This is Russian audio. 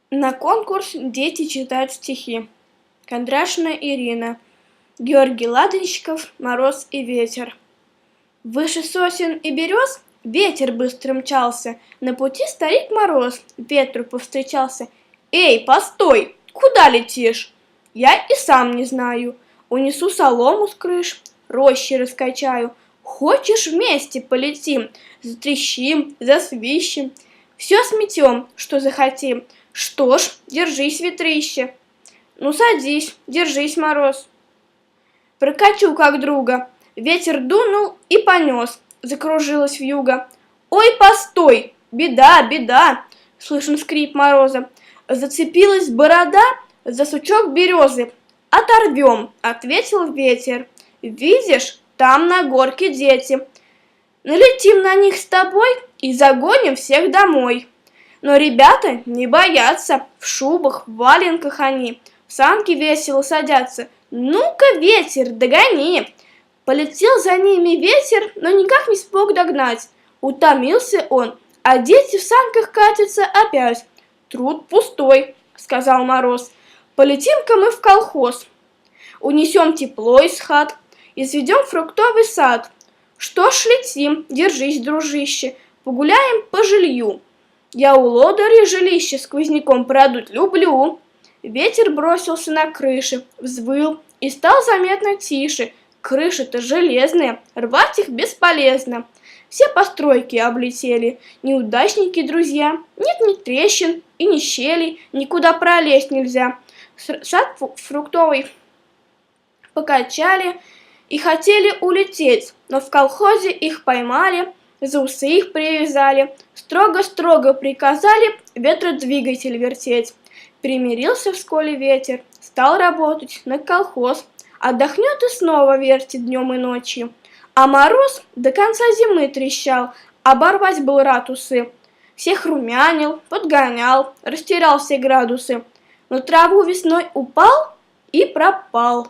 На конкурс дети читают стихи. Кондрашина Ирина. Георгий Ладанщиков. Мороз и ветер. Выше сосен и берез ветер быстро мчался. На пути старик Мороз ветру повстречался. «Эй, постой! Куда летишь?» «Я и сам не знаю. Унесу солому с крыш, рощи раскачаю. Хочешь, вместе полетим? Затрещим, засвищем, все сметем, что захотим. Что ж, держись, ветрище!» «Ну, садись, держись, Мороз!» Прокачу как друга. Ветер дунул и понес, закружилась вьюга. «Ой, постой! Беда, беда!» Слышен скрип Мороза. Зацепилась борода за сучок березы. «Оторвем!» — ответил ветер. «Видишь, там на горке дети. Налетим на них с тобой и загоним всех домой». Но ребята не боятся, в шубах, в валенках они, в санки весело садятся. «Ну-ка, ветер, догони!» Полетел за ними ветер, но никак не смог догнать. Утомился он, а дети в санках катятся опять. «Труд пустой», — сказал Мороз. «Полетим-ка мы в колхоз. Унесем тепло из хат, изведем фруктовый сад. Что ж, летим, держись, дружище, погуляем по жилью. Я у лодыря жилище сквозняком продуть люблю». Ветер бросился на крыши, взвыл и стал заметно тише. Крыши-то железные, рвать их бесполезно. Все постройки облетели, неудачники, друзья. Нет ни трещин и ни щелей, никуда пролезть нельзя. Сад фруктовый покачали и хотели улететь, но в колхозе их поймали, за усы их привязали, строго-строго приказали ветродвигатель вертеть. Примирился вскоре ветер, стал работать на колхоз, отдохнет и снова вертит днем и ночью. А Мороз до конца зимы трещал, оборвать был рад усы. Всех румянил, подгонял, растерял все градусы. На траву весной упал и пропал.